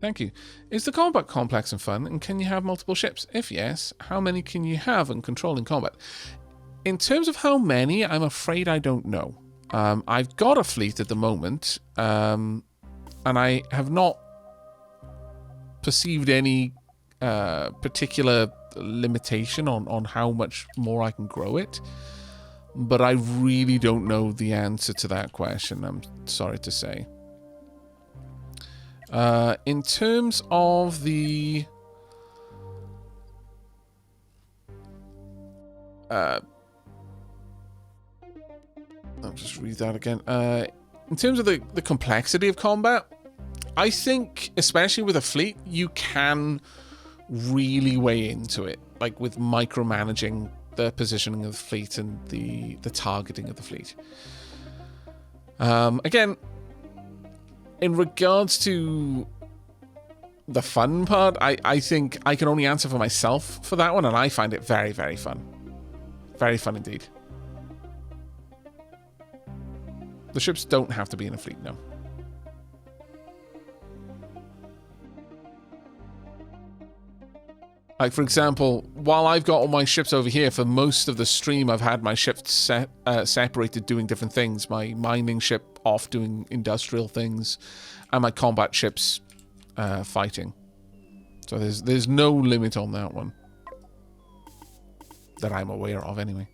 Thank you. Is the combat complex and fun, and can you have multiple ships? If yes, how many can you have and control in combat? In terms of how many, I'm afraid I don't know. I've got a fleet at the moment, and I have not perceived any particular limitation on how much more I can grow it. But I really don't know the answer to that question, I'm sorry to say. In terms of the... I'll just read that again. In terms of the complexity of combat, I think, especially with a fleet, you can really weigh into it, like with micromanaging the positioning of the fleet and the targeting of the fleet. Again, in regards to the fun part, I think I can only answer for myself for that one, and I find it very, very fun. Very fun indeed. The ships don't have to be in a fleet, no. Like, for example, while I've got all my ships over here, for most of the stream, I've had my ships separated doing different things. My mining ship off doing industrial things, and my combat ships fighting. So there's no limit on that one. That I'm aware of, anyway.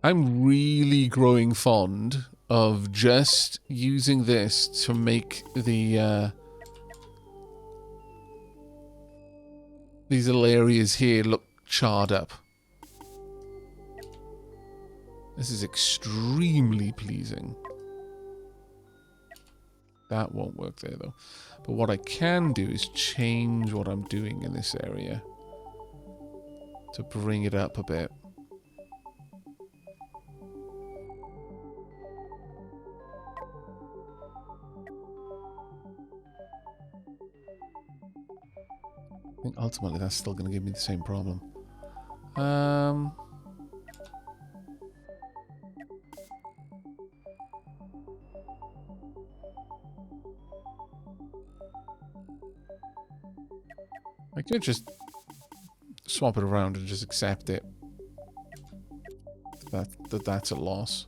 I'm really growing fond of just using this to make the these little areas here look charred up. This is extremely pleasing. That won't work there though. But what I can do is change what I'm doing in this area to bring it up a bit. I think ultimately that's still going to give me the same problem. I could just swap it around and just accept it. That's a loss.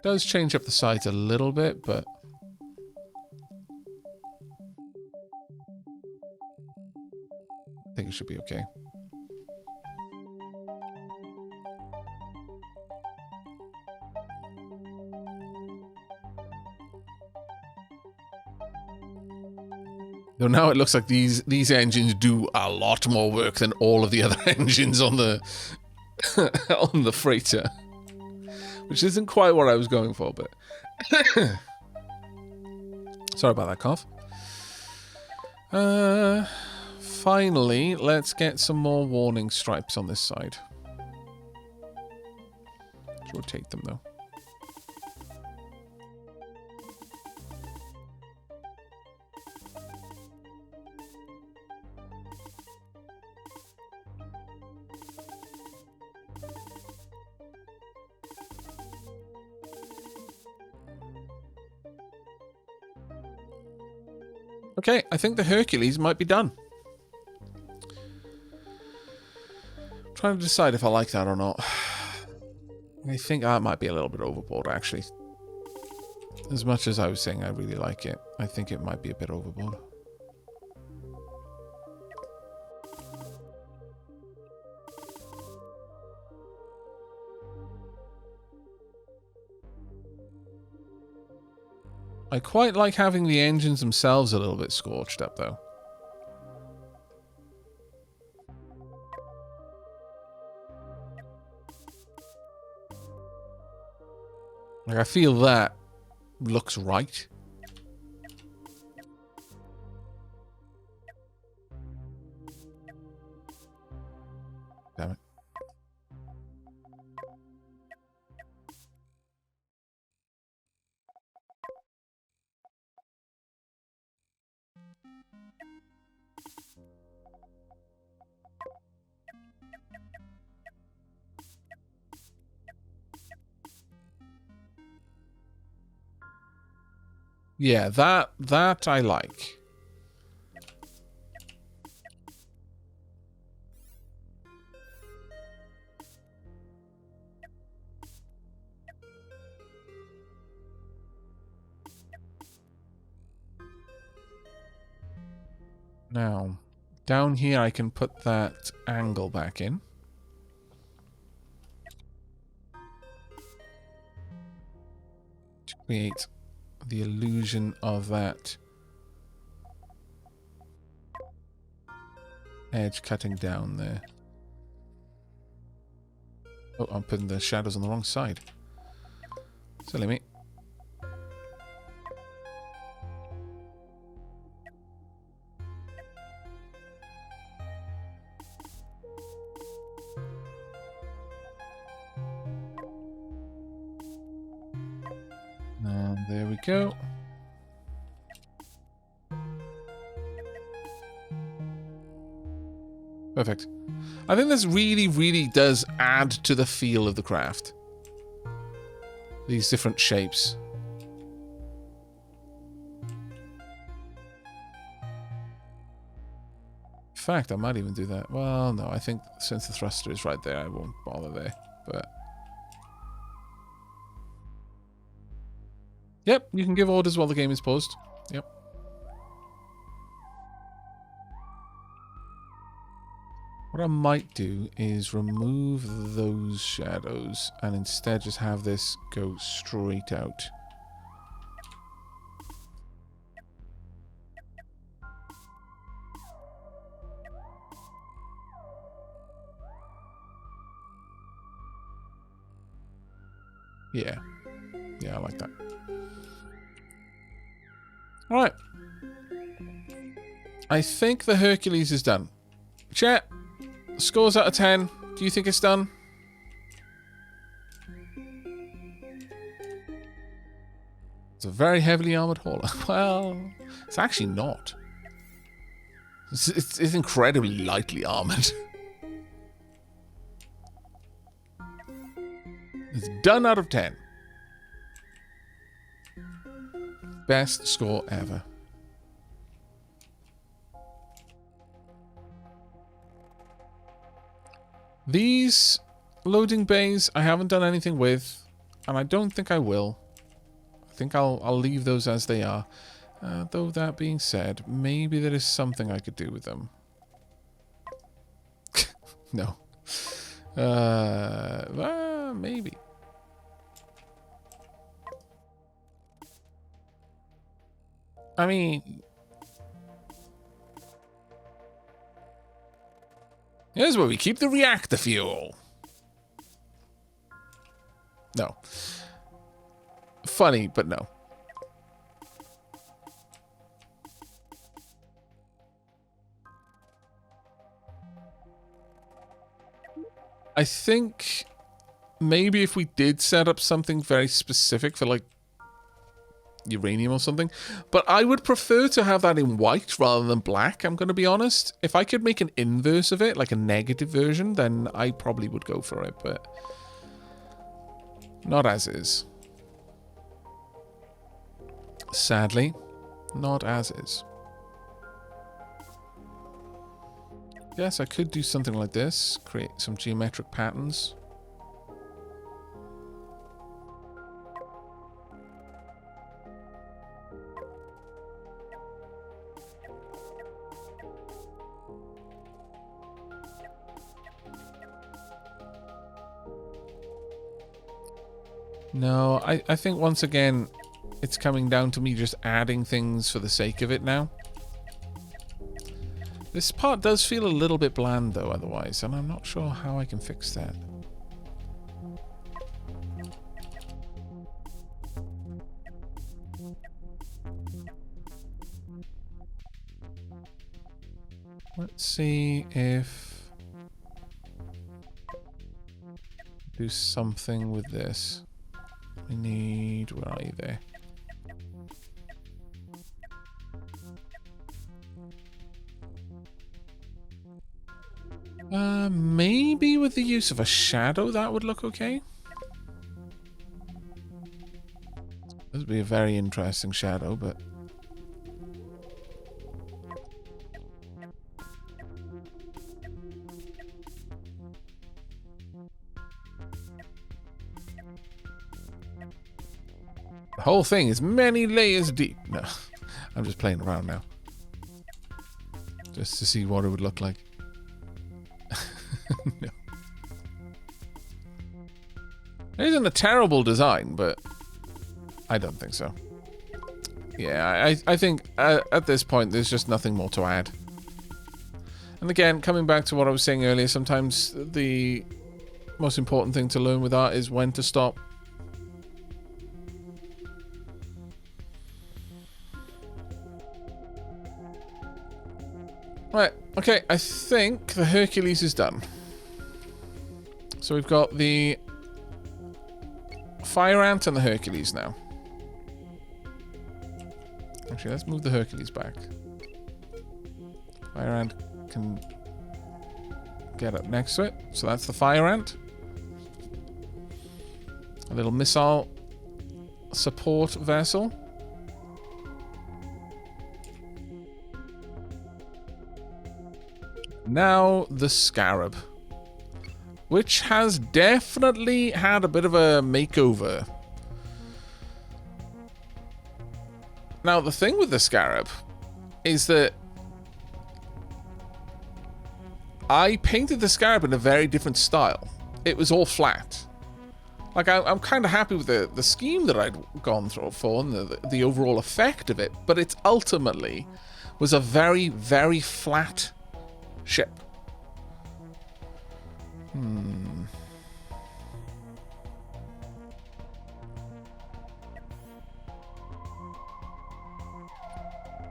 Does change up the sides a little bit, but I think it should be okay. Though now it looks like these engines do a lot more work than all of the other engines on the on the freighter, which isn't quite what I was going for, but sorry about that cough. Finally, let's get some more warning stripes on this side. Let's rotate them though. Okay, I think the Hercules might be done. I'm trying to decide if I like that or not. I think that might be a little bit overboard, actually. As much as I was saying I really like it, I think it might be a bit overboard. I quite like having the engines themselves a little bit scorched up, though. Like, I feel that looks right. Yeah, that I like. Now, down here I can put that angle back in. To create the illusion of that edge cutting down there. Oh, I'm putting the shadows on the wrong side. Silly me. And there we go. Perfect. I think this really, really does add to the feel of the craft. These different shapes. In fact, I might even do that. Well, no, I think since the thruster is right there, I won't bother there. But yep, you can give orders while the game is paused. Yep. What I might do is remove those shadows and instead just have this go straight out. Yeah. Yeah, I like that. Alright. I think the Hercules is done. Chat. Scores out of 10. Do you think it's done? It's a very heavily armored hauler. Well, it's actually not. It's incredibly lightly armored. It's done out of 10. Best score ever. These loading bays I haven't done anything with, and I don't think I will. I think I'll leave those as they are. Though that being said, maybe there is something I could do with them. No. Maybe. I mean, here's where we keep the reactor fuel. No. Funny, but no. I think maybe if we did set up something very specific for like uranium or something, but I would prefer to have that in white rather than black, I'm going to be honest. If I could make an inverse of it, like a negative version, then I probably would go for it, but not as is. Sadly, not as is. Yes, I could do something like this, create some geometric patterns. No, I think once again, it's coming down to me just adding things for the sake of it now. This part does feel a little bit bland though otherwise, and I'm not sure how I can fix that. Let's see if... do something with this. We need... where are you there? Maybe with the use of a shadow that would look okay. Let's would be a very interesting shadow, but... The whole thing is many layers deep. No, I'm just playing around now. Just to see what it would look like. No. It isn't a terrible design, but I don't think so. Yeah, I think at this point there's just nothing more to add. And again, coming back to what I was saying earlier, sometimes the most important thing to learn with art is when to stop. Right, okay, I think the Hercules is done. So we've got the Fire Ant and the Hercules now. Actually, let's move the Hercules back. Fire Ant can get up next to it. So that's the Fire Ant. A little missile support vessel. Now the Scarab, which has definitely had a bit of a makeover. Now the thing with the Scarab is that I painted the Scarab in a very different style. It was all flat. Like, I'm kind of happy with the scheme that I'd gone through for and the overall effect of it, but it ultimately was a very, very flat ship.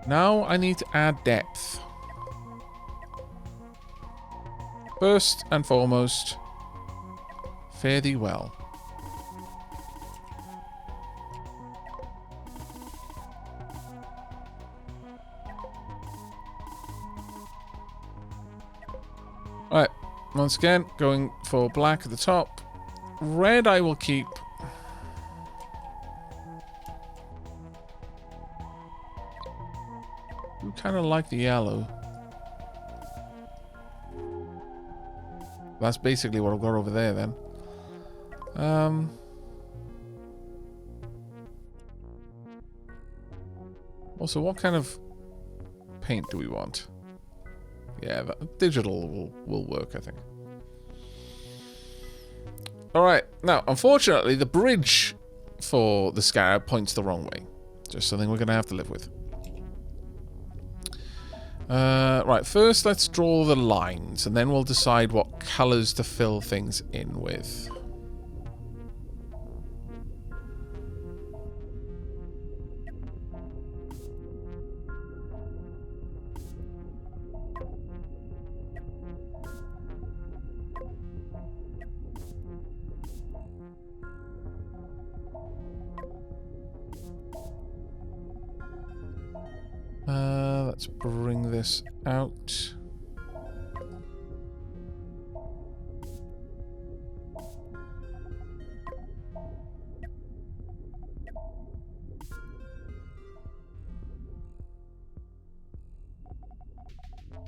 Now I need to add depth. First and foremost, fare thee well. Alright, once again, going for black at the top. Red I will keep. I kind of like the yellow. That's basically what I've got over there then. Also, what kind of paint do we want? Yeah, digital will work, I think. Alright, now, unfortunately, the bridge for the Scarab points the wrong way. Just something we're going to have to live with. Right, first let's draw the lines, and then we'll decide what colours to fill things in with. Let's bring this out.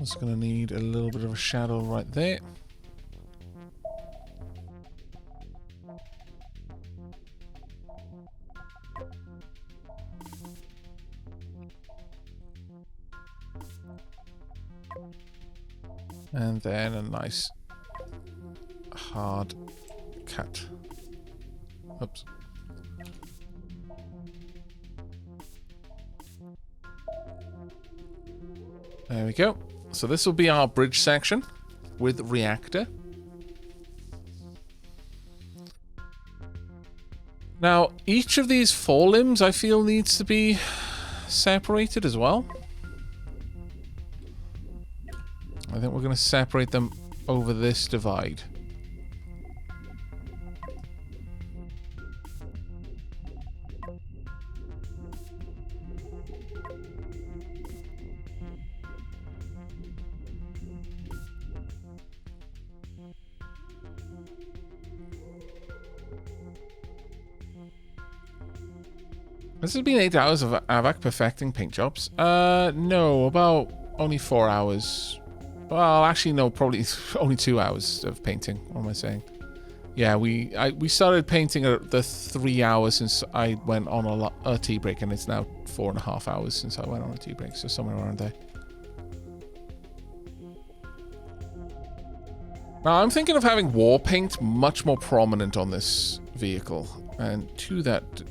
It's going to need a little bit of a shadow right there. And then a nice hard cut. Oops. There we go. So this will be our bridge section with reactor. Now, each of these forelimbs I feel needs to be separated as well. I think we're going to separate them over this divide. This has been 8 hours of Aavak perfecting paint jobs. No, about only 4 hours. Well, actually, no, probably only 2 hours of painting. What am I saying? Yeah, we started painting at the 3 hours since I went on a tea break, and it's now 4.5 hours since I went on a tea break, so somewhere around there. Now, I'm thinking of having war paint much more prominent on this vehicle, and to that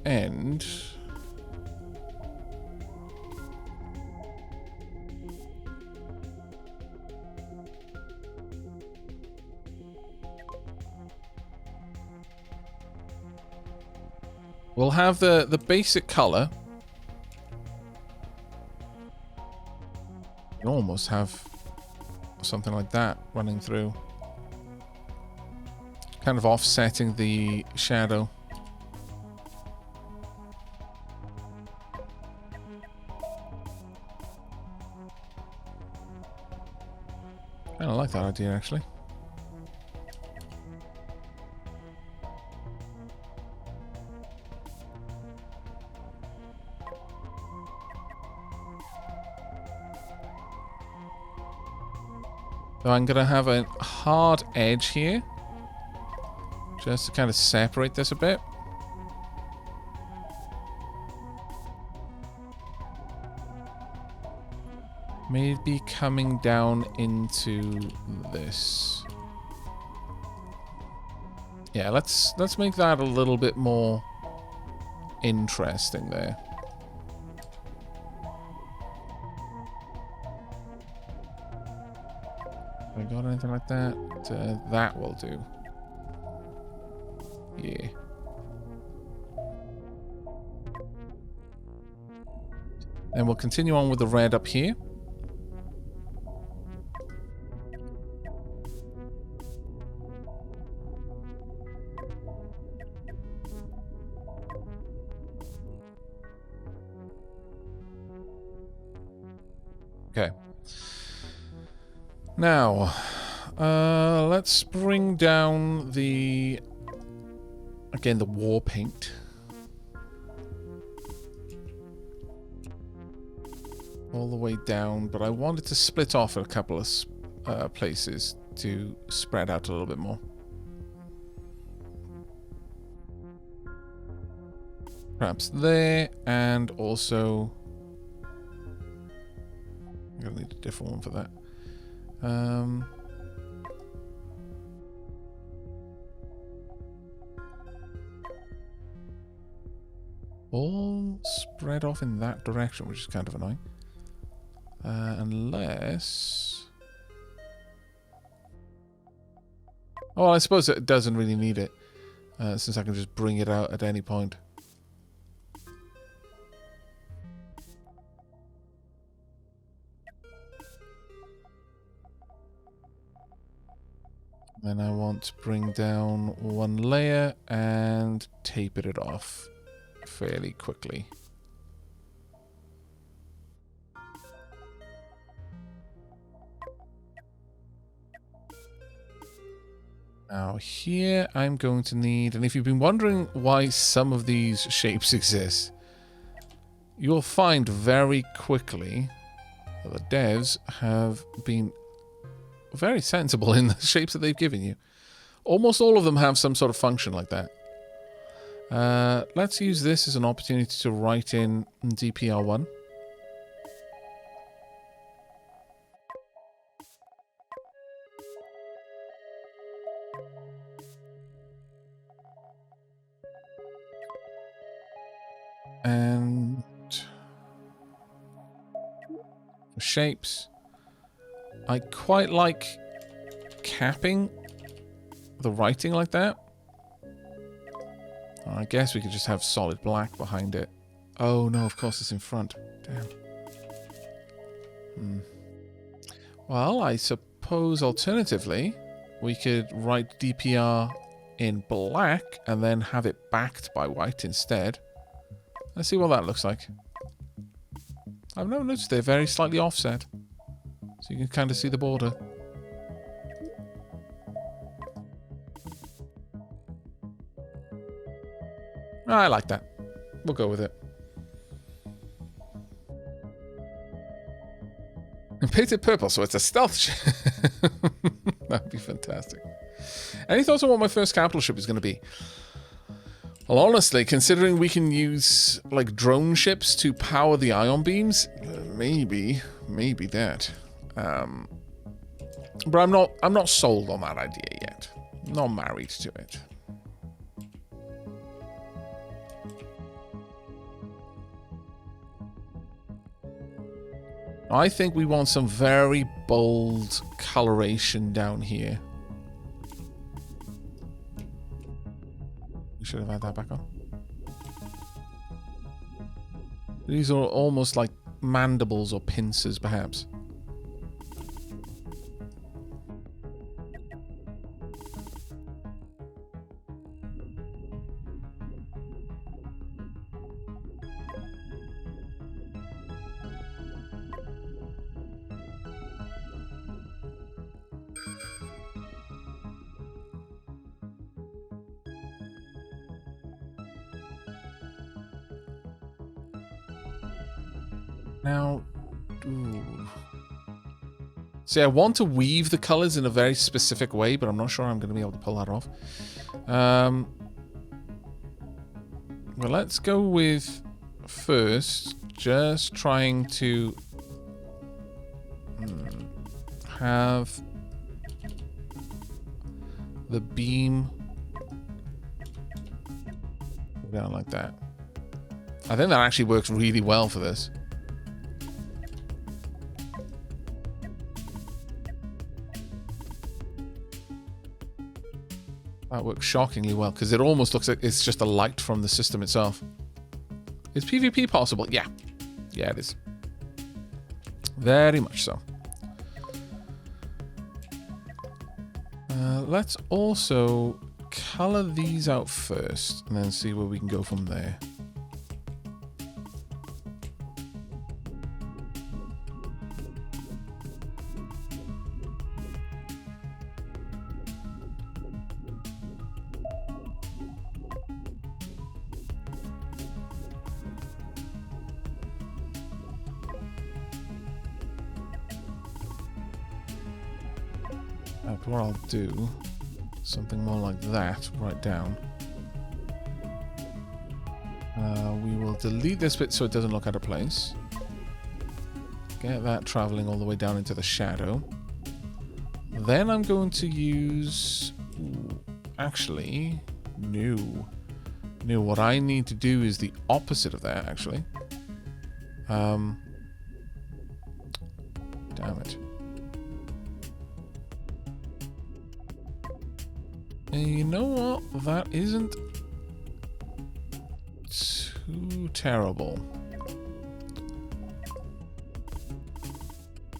end... we'll have the basic color. You almost have something like that running through. Kind of offsetting the shadow. I don't like that idea, actually. So I'm going to have a hard edge here, just to kind of separate this a bit. Maybe coming down into this. Yeah, let's make that a little bit more interesting there. Have I got anything like that? That will do. Yeah. And we'll continue on with the red up here. Okay. Now, let's bring down the... again, the war paint. All the way down, but I wanted to split off a couple of places to spread out a little bit more. Perhaps there, and also... I'm gonna need a different one for that. All spread off in that direction, which is kind of annoying. Unless... oh, I suppose it doesn't really need it, since I can just bring it out at any point. Then I want to bring down one layer and taper it off fairly quickly. Now here I'm going to need, and if you've been wondering why some of these shapes exist, you'll find very quickly that the devs have been very sensible in the shapes that they've given you. Almost all of them have some sort of function like that. Let's use this as an opportunity to write in DPR1. And for shapes, I quite like capping the writing like that. I guess we could just have solid black behind it. Oh no, of course it's in front. Damn. Well, I suppose alternatively, we could write DPR in black and then have it backed by white instead. Let's see what that looks like. I've now noticed they're very slightly offset, so you can kind of see the border. I like that. We'll go with it. And painted purple, so it's a stealth ship. That'd be fantastic. Any thoughts on what my first capital ship is going to be? Well, honestly, considering we can use like drone ships to power the ion beams, maybe that. But I'm not sold on that idea yet. I'm not married to it. I think we want some very bold coloration down here. We should have had that back on. These are almost like mandibles or pincers, perhaps. Now, see, I want to weave the colors in a very specific way, but I'm not sure I'm going to be able to pull that off. Well, let's go with first just trying to have the beam down like that. I think that actually works really well for this. That works shockingly well, because it almost looks like it's just a light from the system itself. Is PvP possible? Yeah. Yeah, it is. Very much so. Let's also color these out first, and then see where we can go from there. What I'll do, something more like that, right down. We will delete this bit so it doesn't look out of place. Get that traveling all the way down into the shadow. Then I'm going to use... actually, no. What I need to do is the opposite of that, actually. Damn it. And you know what? That isn't too terrible.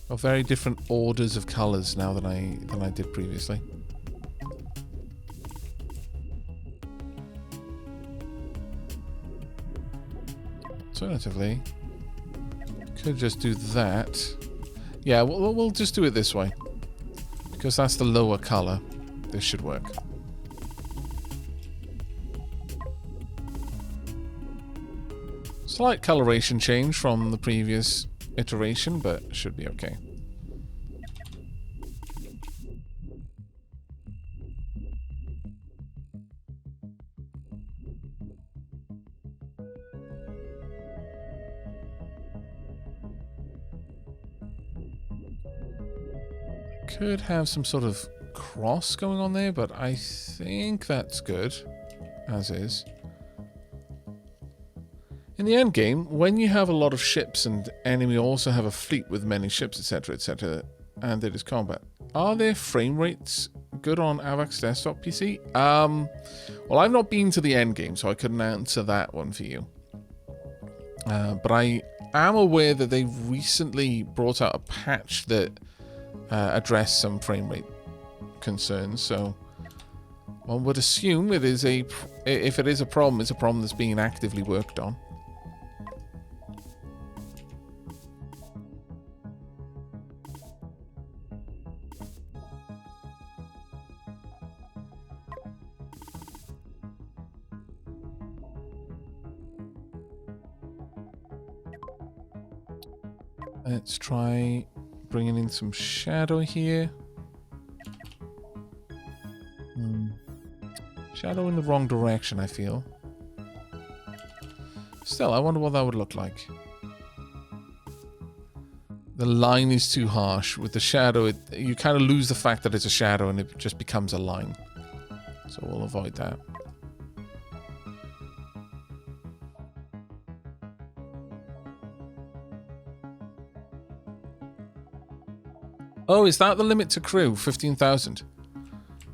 Of very different orders of colors now than I did previously. Alternatively, could just do that. Yeah, we'll just do it this way, because that's the lower color. This should work. Slight coloration change from the previous iteration, but should be okay. Could have some sort of cross going on there, but I think that's good as is. In the end game, when you have a lot of ships and enemy also have a fleet with many ships, etc., and it is combat, are their frame rates good on Aavak's desktop PC? Well, I've not been to the end game, so I couldn't answer that one for you. But I am aware that they recently brought out a patch that addressed some frame rate concerns, so one would assume it is if it is a problem, it's a problem that's being actively worked on. Let's try bringing in some shadow here. Shadow in the wrong direction, I feel. Still, I wonder what that would look like. The line is too harsh. With the shadow, you kind of lose the fact that it's a shadow and it just becomes a line. So we'll avoid that. Oh, is that the limit to crew? 15,000.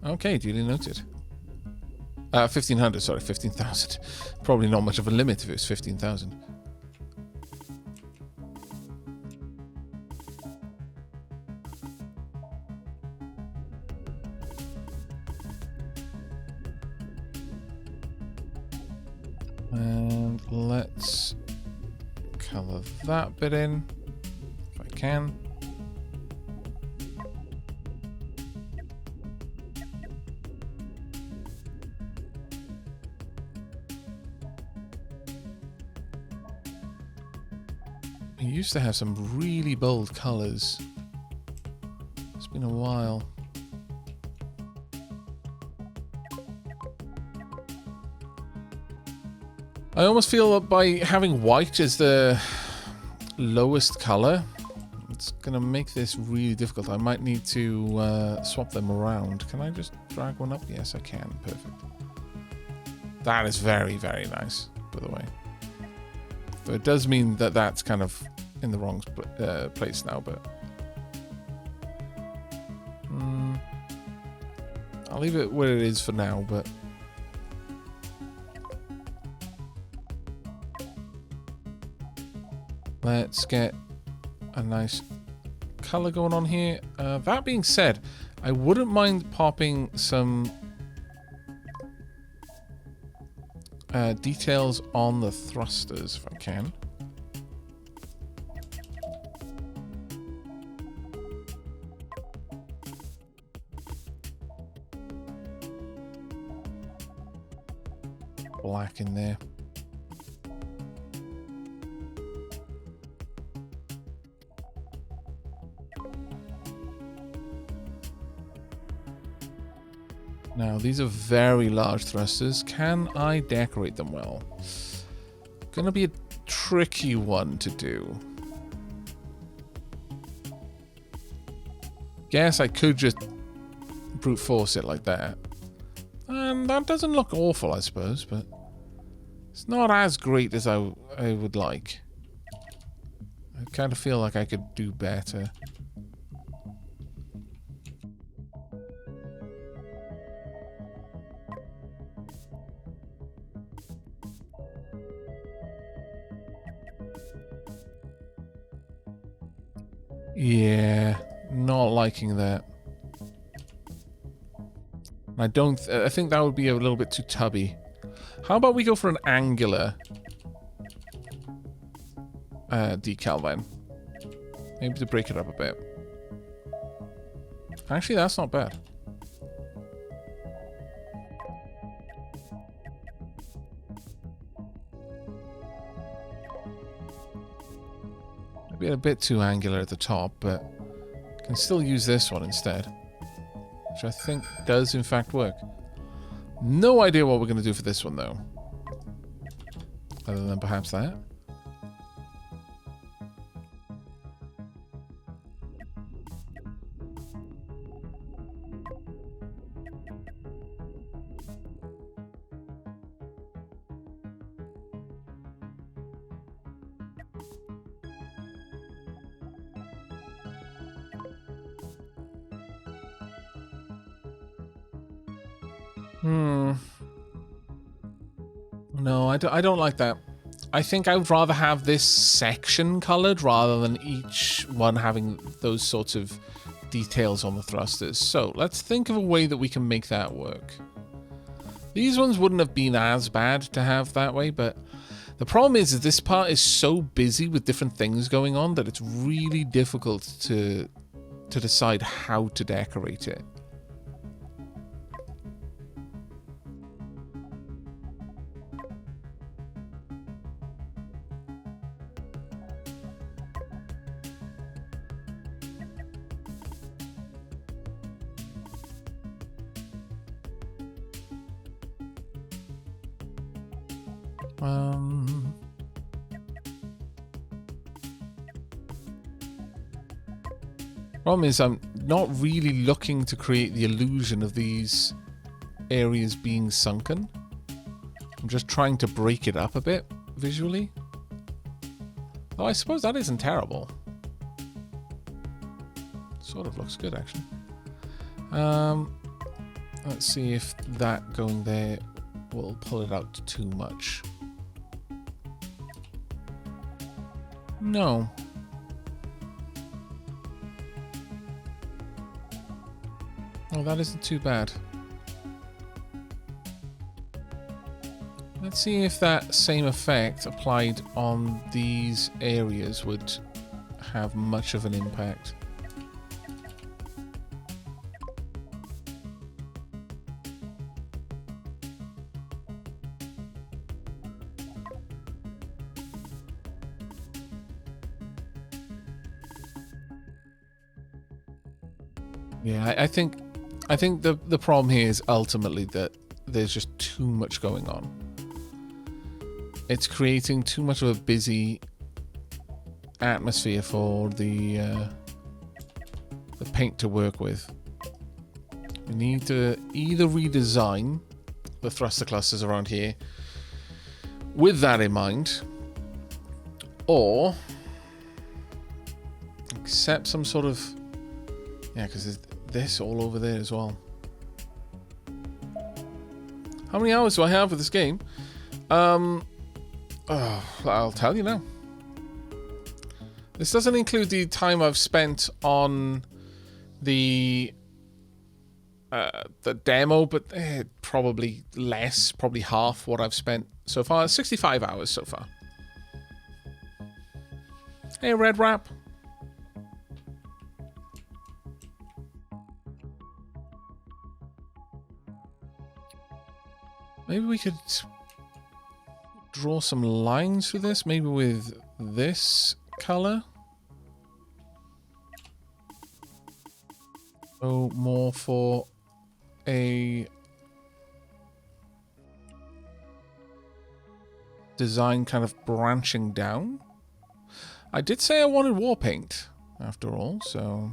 Okay, duly noted. 1,500, sorry, 15,000. Probably not much of a limit if it was 15,000. And let's color that bit in, if I can. He used to have some really bold colors. It's been a while. I almost feel that by having white as the lowest color, it's going to make this really difficult. I might need to swap them around. Can I just drag one up? Yes, I can. Perfect. That is very, very nice, by the way. So it does mean that that's kind of in the wrong place now, but... I'll leave it where it is for now, but... Let's get a nice color going on here. That being said, I wouldn't mind popping some details on the thrusters if I can. Black in there. Now, these are very large thrusters. Can I decorate them well? Gonna be a tricky one to do. Guess I could just brute force it like that. And that doesn't look awful, I suppose, but it's not as great as I would like. I kind of feel like I could do better. Yeah, not liking that. I think that would be a little bit too tubby. How about we go for an angular decal then? Maybe to break it up a bit. Actually, that's not bad. Maybe a bit too angular at the top, but can still use this one instead, which I think does in fact work. No idea what we're going to do for this one though, other than perhaps that. No, I don't like that. I think I would rather have this section colored rather than each one having those sorts of details on the thrusters. So let's think of a way that we can make that work. These ones wouldn't have been as bad to have that way, but the problem is that this part is so busy with different things going on that it's really difficult to decide how to decorate it. Problem is, I'm not really looking to create the illusion of these areas being sunken. I'm just trying to break it up a bit visually. Oh, I suppose that isn't terrible. Sort of looks good, actually. Let's see if that going there will pull it out too much. No. Oh, that isn't too bad. Let's see if that same effect applied on these areas would have much of an impact. Yeah, I think the problem here is ultimately that there's just too much going on. It's creating too much of a busy atmosphere for the paint to work with. We need to either redesign the thruster clusters around here with that in mind, or accept some sort of... Yeah, because there's this all over there as well. How many hours do I have with this game? Oh, I'll tell you now. This doesn't include the time I've spent on the demo, but probably less, probably half what I've spent so far. 65 hours so far. Hey, Red Wrap. Maybe we could draw some lines through this, maybe with this color. So more for a design kind of branching down. I did say I wanted war paint after all, so